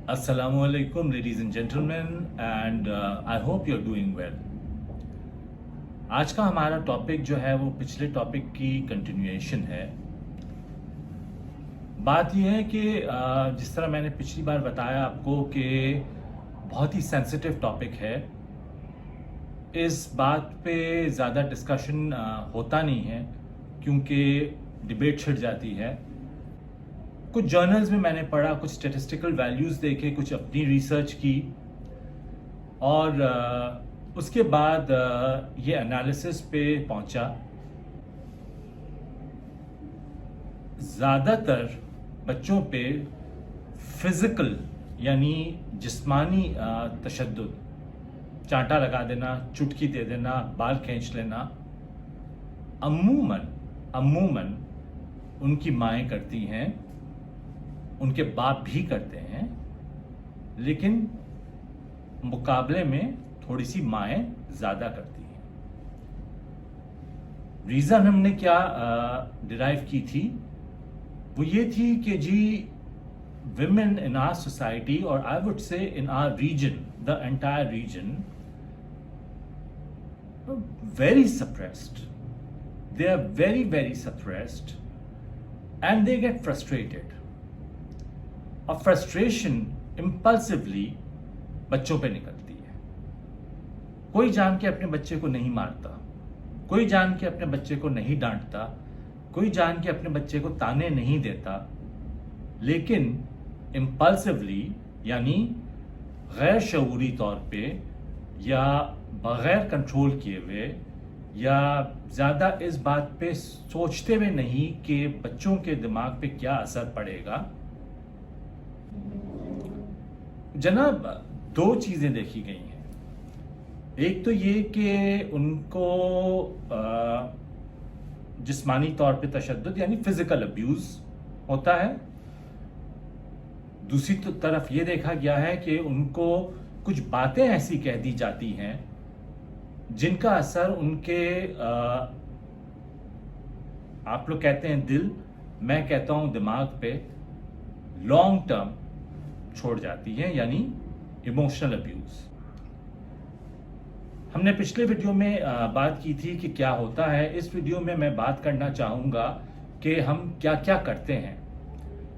Assalamu alaikum, ladies and gentlemen, and I hope you're doing well. आज का हमारा topic जो है वो पिछले टॉपिक की कंटिन्यूएशन है। बात यह है कि जिस तरह मैंने पिछली बार बताया आपको कि बहुत ही सेंसिटिव टॉपिक है, इस बात पे ज़्यादा डिस्कशन होता नहीं है क्योंकि डिबेट छिड़ जाती है। कुछ जर्नल्स में मैंने पढ़ा, कुछ स्टेटिस्टिकल वैल्यूज़ देखे, कुछ अपनी रिसर्च की और उसके बाद ये एनालिसिस पे पहुंचा। ज़्यादातर बच्चों पे फिज़िकल यानी जिस्मानी तशद्दुद, चांटा लगा देना, चुटकी दे देना, बाल खींच लेना, अमूमन उनकी माएँ करती हैं, उनके बाप भी करते हैं, लेकिन मुकाबले में थोड़ी सी माएँ ज़्यादा करती हैं। रीज़न हमने क्या डिराइव की थी, वो ये थी कि जी women in our society, or I would say in our region, the entire region, very suppressed. They are very, very suppressed and they get frustrated. और फ्रस्ट्रेशन इम्पल्सिवली बच्चों पे निकलती है। कोई जान के अपने बच्चे को नहीं मारता, कोई जान के अपने बच्चे को नहीं डांटता, कोई जान के अपने बच्चे को ताने नहीं देता, लेकिन इम्पल्सिवली यानी गैर शऊरी तौर पे या बग़ैर कंट्रोल किए हुए या ज़्यादा इस बात पे सोचते हुए नहीं कि बच्चों के दिमाग पे क्या असर पड़ेगा। जनाब, दो चीज़ें देखी गई हैं। एक तो ये कि उनको जिस्मानी तौर पे तशद्दुद यानी फिजिकल अब्यूज़ होता है। दूसरी तरफ ये देखा गया है कि उनको कुछ बातें ऐसी कह दी जाती हैं जिनका असर उनके आप लोग कहते हैं दिल, मैं कहता हूं दिमाग पे लॉन्ग टर्म छोड़ जाती है, यानी इमोशनल अब्यूज। हमने पिछले वीडियो में बात की थी कि क्या होता है। इस वीडियो में मैं बात करना चाहूँगा कि हम क्या क्या करते हैं।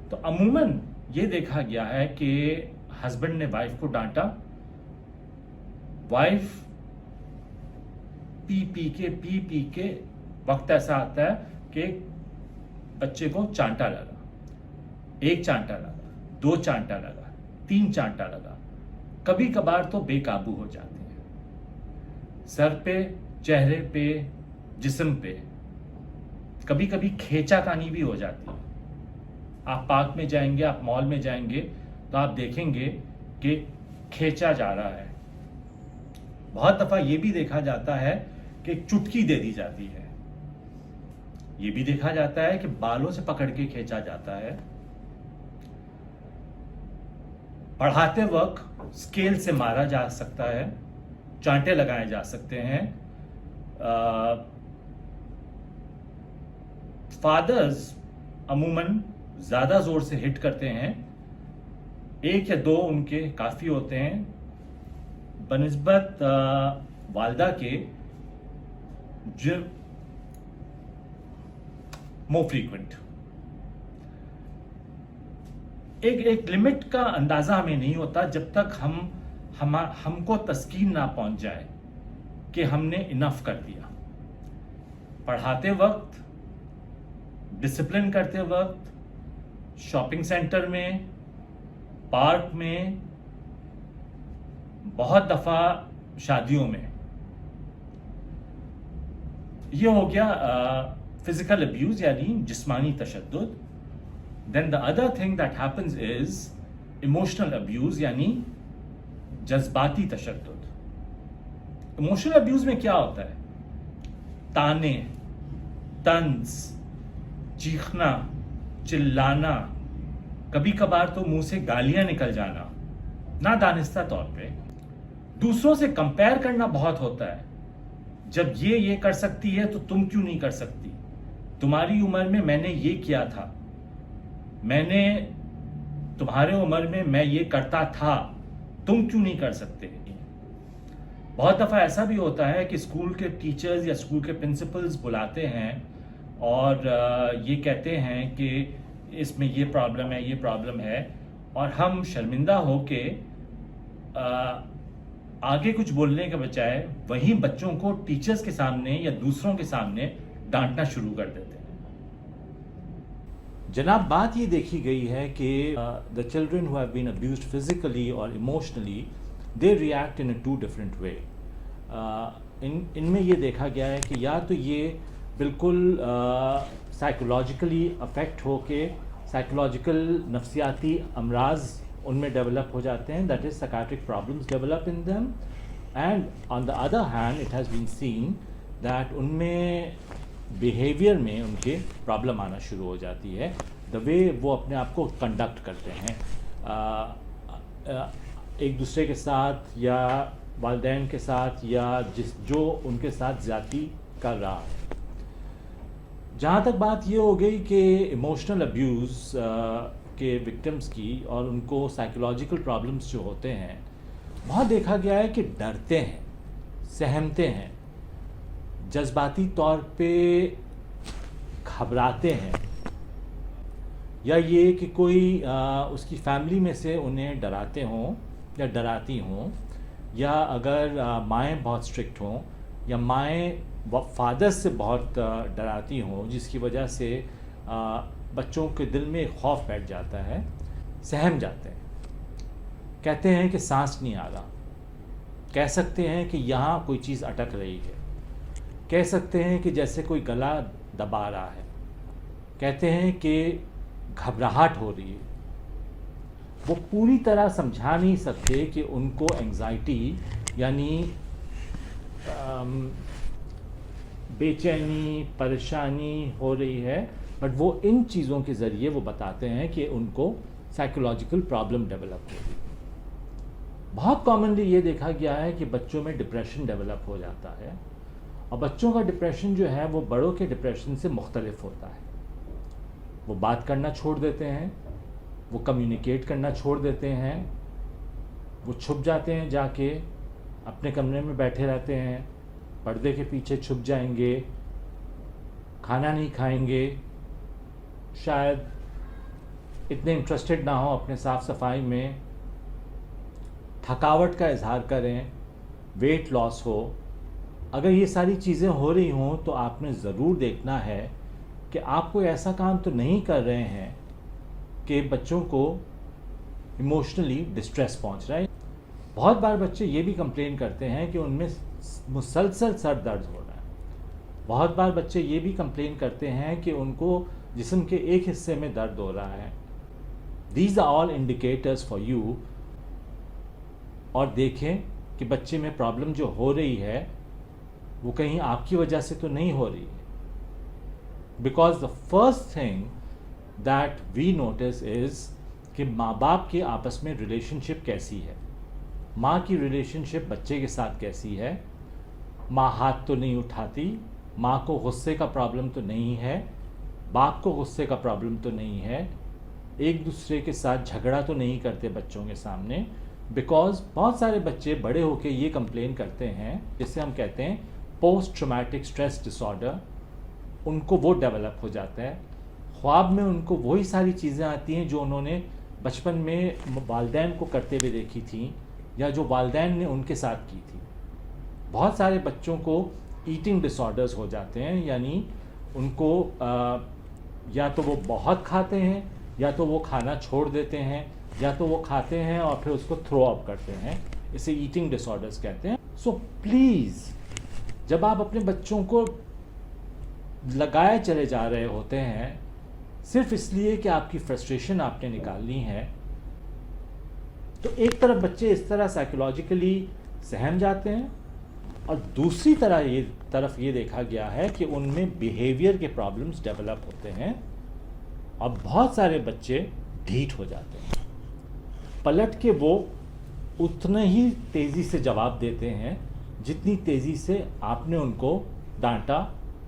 तो अमूमन ये देखा गया है कि हस्बैंड ने वाइफ को डांटा, वाइफ पी के वक्त ऐसा आता है कि बच्चे को चांटा लगा, एक चांटा लगा, दो चांटा लगा, तीन चांटा लगा, कभी कभार तो बेकाबू हो जाते हैं, सर पे, चेहरे पे, जिस्म पे, कभी कभी खींचातानी भी हो जाती है। आप पार्क में जाएंगे, आप मॉल में जाएंगे तो आप देखेंगे कि खींचा जा रहा है। बहुत दफा ये भी देखा जाता है कि चुटकी दे दी जाती है। ये भी देखा जाता है कि बालों से पकड़ के खींचा जाता है। पढ़ाते वक्त स्केल से मारा जा सकता है, चांटे लगाए जा सकते हैं। फादर्स अमूमन ज़्यादा ज़ोर से हिट करते हैं, एक या दो उनके काफ़ी होते हैं बनिस्बत वालदा के, जो मोर फ्रीक्वेंट। एक लिमिट का अंदाज़ा हमें नहीं होता जब तक हमको तस्कीन ना पहुंच जाए कि हमने इनफ कर दिया। पढ़ाते वक्त, डिसिप्लिन करते वक्त, शॉपिंग सेंटर में, पार्क में, बहुत दफ़ा शादियों में, ये हो गया फिजिकल अब्यूज़ यानी जिस्मानी तशद्दुद। Then the other thing that happens is emotional abuse यानी जज्बाती तशद्दुद। इमोशनल अब्यूज में क्या होता है? ताने, तंज, चीखना, चिल्लाना, कभी कभार तो मुंह से गालियां निकल जाना, ना दानिस्ता तौर पे। दूसरों से कंपेयर करना बहुत होता है। जब ये कर सकती है तो तुम क्यों नहीं कर सकती? तुम्हारी उम्र में मैंने ये किया था, मैंने तुम्हारे उम्र में मैं ये करता था, तुम क्यों नहीं कर सकते। बहुत दफ़ा ऐसा भी होता है कि स्कूल के टीचर्स या स्कूल के प्रिंसिपल्स बुलाते हैं और ये कहते हैं कि इसमें ये प्रॉब्लम है, और हम शर्मिंदा हो के आगे कुछ बोलने के बजाय वहीं बच्चों को टीचर्स के सामने या दूसरों के सामने डांटना शुरू कर देते हैं। जनाब, बात ये देखी गई है कि the children who have been abused physically और emotionally, they react in a two different way. इनमें ये देखा गया है कि या तो ये बिल्कुल साइकोलॉजिकली अफेक्ट होके साइकोलॉजिकल नफ्सियाती अमराज उनमें डेवलप हो जाते हैं, that is psychiatric problems develop in them, and on the other hand it has been seen that उनमें बिहेवियर में उनके प्रॉब्लम आना शुरू हो जाती है, द वे वो अपने आप को कंडक्ट करते हैं एक दूसरे के साथ या वालिदैन के साथ या जो उनके साथ ज़्यादती कर रहा है। जहाँ तक बात ये हो गई कि इमोशनल अब्यूज़ के विक्टिम्स की और उनको साइकोलॉजिकल प्रॉब्लम्स जो होते हैं, बहुत देखा गया है कि डरते हैं, सहमते हैं, जज्बाती तौर पे घबराते हैं, या ये कि कोई उसकी फैमिली में से उन्हें डराते हों या डराती हों, या अगर माएँ बहुत स्ट्रिक्ट हों या माएँ फादर से बहुत डराती हों, जिसकी वजह से बच्चों के दिल में खौफ बैठ जाता है, सहम जाते हैं, कहते हैं कि सांस नहीं आ रहा, कह सकते हैं कि यहाँ कोई चीज़ अटक रही है, कह सकते हैं कि जैसे कोई गला दबा रहा है, कहते हैं कि घबराहट हो रही है। वो पूरी तरह समझा नहीं सकते कि उनको एंग्जाइटी यानी बेचैनी, परेशानी हो रही है, बट वो इन चीज़ों के ज़रिए वो बताते हैं कि उनको साइकोलॉजिकल प्रॉब्लम डेवलप हो रही है। बहुत कॉमनली ये देखा गया है कि बच्चों में डिप्रेशन डेवलप हो जाता है, और बच्चों का डिप्रेशन जो है वो बड़ों के डिप्रेशन से मुख्तलिफ होता है। वो बात करना छोड़ देते हैं, वो कम्युनिकेट करना छोड़ देते हैं, वो छुप जाते हैं, जाके अपने कमरे में बैठे रहते हैं, पर्दे के पीछे छुप जाएंगे, खाना नहीं खाएंगे, शायद इतने इंटरेस्टेड ना हो अपने साफ़ सफाई में, थकावट का इजहार करें, वेट लॉस हो। अगर ये सारी चीज़ें हो रही हों तो आपने ज़रूर देखना है कि आप कोई ऐसा काम तो नहीं कर रहे हैं कि बच्चों को इमोशनली डिस्ट्रेस पहुंच रहा है। बहुत बार बच्चे ये भी कंप्लेन करते हैं कि उनमें मुसलसल सर दर्द हो रहा है। बहुत बार बच्चे ये भी कंप्लेन करते हैं कि उनको जिस्म के एक हिस्से में दर्द हो रहा है। These are all indicators for you. और देखें कि बच्चे में प्रॉब्लम जो हो रही है वो कहीं आपकी वजह से तो नहीं हो रही है, because the first thing that we notice is कि माँ बाप के आपस में रिलेशनशिप कैसी है, माँ की रिलेशनशिप बच्चे के साथ कैसी है। माँ हाथ तो नहीं उठाती, माँ को गुस्से का प्रॉब्लम तो नहीं है, बाप को गुस्से का प्रॉब्लम तो नहीं है, एक दूसरे के साथ झगड़ा तो नहीं करते बच्चों के सामने। बिकॉज बहुत सारे बच्चे बड़े होके ये कंप्लेन करते हैं, जिसे हम कहते हैं पोस्ट ट्रॉमेटिक स्ट्रेस डिसऑर्डर, उनको वो डेवलप हो जाता है। ख्वाब में उनको वही सारी चीज़ें आती हैं जो उन्होंने बचपन में वालिदैन को करते हुए देखी थी या जो वालिदैन ने उनके साथ की थी। बहुत सारे बच्चों को ईटिंग डिसऑर्डर्स हो जाते हैं, यानी उनको या तो वो बहुत खाते हैं या तो वो खाना छोड़ देते हैं या तो वो खाते हैं और फिर उसको थ्रो अप करते हैं। इसे ईटिंग डिसऑर्डर्स कहते हैं। सो प्लीज़, जब आप अपने बच्चों को लगाए चले जा रहे होते हैं सिर्फ इसलिए कि आपकी फ्रस्ट्रेशन आपने निकालनी है, तो एक तरफ बच्चे इस तरह साइकोलॉजिकली सहम जाते हैं और दूसरी तरफ ये देखा गया है कि उनमें बिहेवियर के प्रॉब्लम्स डेवलप होते हैं और बहुत सारे बच्चे ढीठ हो जाते हैं। पलट के वो उतने ही तेज़ी से जवाब देते हैं जितनी तेज़ी से आपने उनको डांटा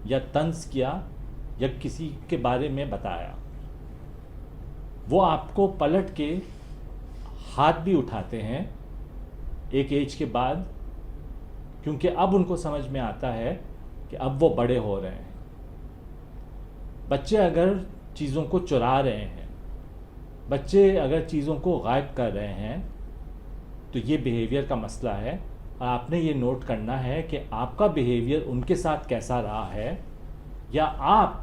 या तंज किया या किसी के बारे में बताया। وہ آپ کو پلٹ کے ہاتھ بھی اٹھاتے ہیں ایک ایج کے بعد، کیونکہ اب ان کو سمجھ میں آتا ہے کہ اب وہ بڑے ہو رہے ہیں. بچے اگر چیزوں کو چرا رہے ہیں، بچے اگر چیزوں کو غائب کر رہے ہیں، تو یہ بیہیویئر کا مسئلہ ہے. اور آپ نے یہ نوٹ کرنا ہے کہ آپ کا بیہیویئر ان کے ساتھ کیسا رہا ہے، یا آپ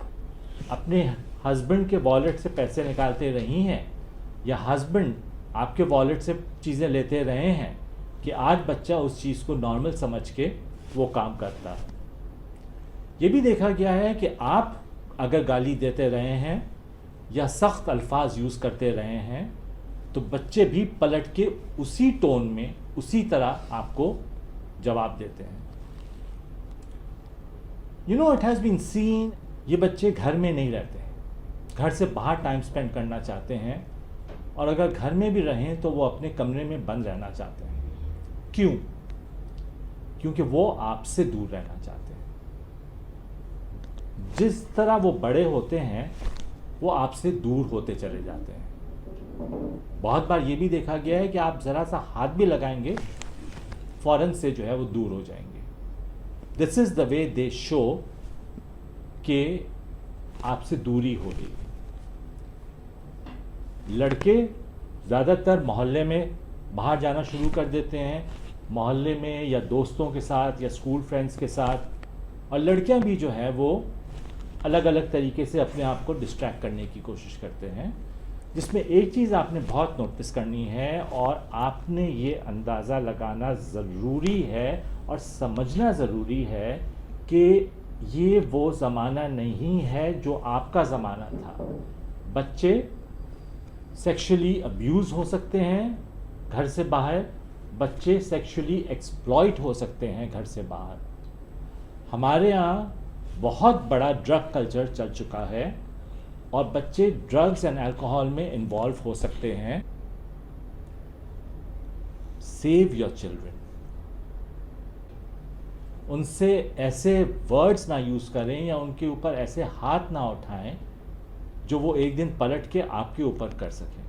اپنے ہسبینڈ کے والیٹ سے پیسے نکالتے رہی ہیں، یا ہسبینڈ آپ کے والیٹ سے چیزیں لیتے رہے ہیں کہ آج بچہ اس چیز کو نارمل سمجھ کے وہ کام کرتا ہے. یہ بھی دیکھا گیا ہے کہ آپ اگر گالی دیتے رہے ہیں یا سخت الفاظ یوز کرتے رہے ہیں تو بچے بھی پلٹ کے اسی ٹون میں اسی طرح آپ کو جواب دیتے ہیں. اٹ ہیز بین سین، یہ بچے گھر میں نہیں رہتے ہیں، گھر سے باہر ٹائم سپینڈ کرنا چاہتے ہیں، اور اگر گھر میں بھی رہیں تو وہ اپنے کمرے میں بند رہنا چاہتے ہیں. کیوں؟ کیونکہ وہ آپ سے دور رہنا چاہتے ہیں. جس طرح وہ بڑے ہوتے ہیں وہ آپ سے دور ہوتے چلے جاتے ہیں. بہت بار یہ بھی دیکھا گیا ہے کہ آپ ذرا سا ہاتھ بھی لگائیں گے فوراً سے جو ہے وہ دور ہو جائیں گے. دس از دا وے دے شو کہ آپ سے دوری ہو رہی ہے. لڑکے زیادہ تر محلے میں باہر جانا شروع کر دیتے ہیں، محلے میں یا دوستوں کے ساتھ یا اسکول فرینڈس کے ساتھ، اور لڑکیاں بھی جو ہے وہ الگ الگ طریقے سے اپنے آپ کو ڈسٹریکٹ کرنے کی کوشش کرتے ہیں. جس میں ایک چیز آپ نے بہت نوٹس کرنی ہے اور آپ نے یہ اندازہ لگانا ضروری ہے اور سمجھنا ضروری ہے کہ یہ وہ زمانہ نہیں ہے جو آپ کا زمانہ تھا. بچے سیکشلی ابیوز ہو سکتے ہیں گھر سے باہر، بچے سیکشلی ایکسپلائٹ ہو سکتے ہیں گھر سے باہر. ہمارے یہاں بہت بڑا ڈرگ کلچر چل چکا ہے اور بچے ڈرگز اینڈ الکوہول میں انوالو ہو سکتے ہیں. Save your children. ان سے ایسے ورڈز نہ یوز کریں یا ان کے اوپر ایسے ہاتھ نہ اٹھائیں جو وہ ایک دن پلٹ کے آپ کے اوپر کر سکیں.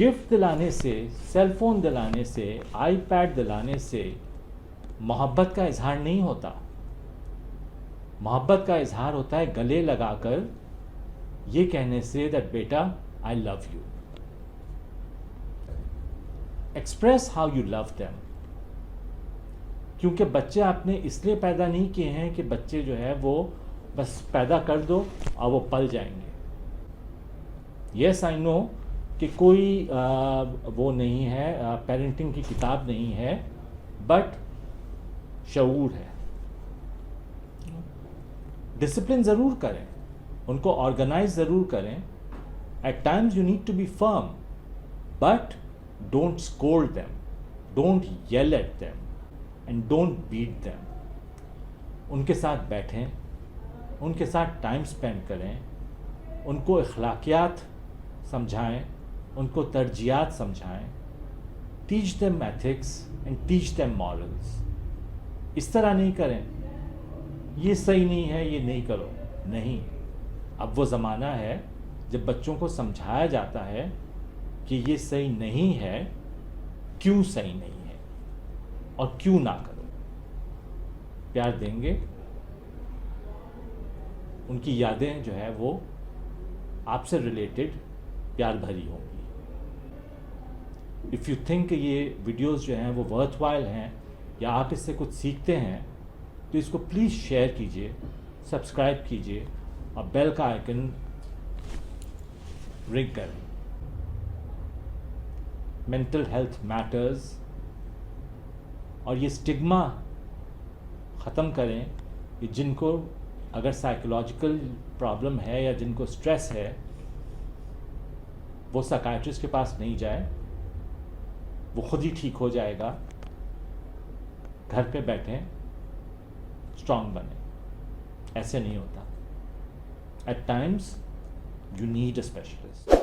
گفٹ دلانے سے، سیل فون دلانے سے، آئی پیڈ دلانے سے محبت کا اظہار نہیں ہوتا. محبت کا اظہار ہوتا ہے گلے لگا کر یہ کہنے سے دیٹ بیٹا I love you. Express how you love them. کیونکہ بچے آپ نے اس لیے پیدا نہیں کیے ہیں کہ بچے جو ہے وہ بس پیدا کر دو اور وہ پل جائیں گے. یس آئی نو کہ کوئی وہ نہیں ہے، پیرنٹنگ کی کتاب نہیں ہے، بٹ شعور ہے. ڈسپلن ضرور کریں، ان کو آرگنائز ضرور کریں. At times you need to be firm, but don't scold them, don't yell at them and don't beat them. ان کے ساتھ بیٹھیں، ان کے ساتھ ٹائم اسپینڈ کریں، ان کو اخلاقیات سمجھائیں، ان کو ترجیحات سمجھائیں. Teach them ethics and teach them morals. اس طرح نہیں کریں یہ صحیح نہیں ہے یہ نہیں کرو. نہیں، اب وہ زمانہ ہے جب بچوں کو سمجھایا جاتا ہے کہ یہ صحیح نہیں ہے، کیوں صحیح نہیں ہے اور کیوں نہ کرو. پیار دیں گے، ان کی یادیں جو ہے وہ آپ سے ریلیٹڈ پیار بھری ہوں گی. اف یو تھنک کہ یہ ویڈیوز جو ہیں وہ ورتھ وائل ہیں یا آپ اس سے کچھ سیکھتے ہیں تو اس کو پلیز شیئر کیجئے، سبسکرائب کیجئے اور بیل کا آئیکن رنگ کریں. مینٹل ہیلتھ میٹرز، اور یہ اسٹگما ختم کریں کہ جن کو اگر سائیکولوجیکل پرابلم ہے یا جن کو اسٹریس ہے وہ سائیکائٹرسٹ کے پاس نہیں جائے، وہ خود ہی ٹھیک ہو جائے گا. گھر پہ بیٹھیں، اسٹرانگ بنیں. ایسے نہیں ہوتا. At times you need a specialist.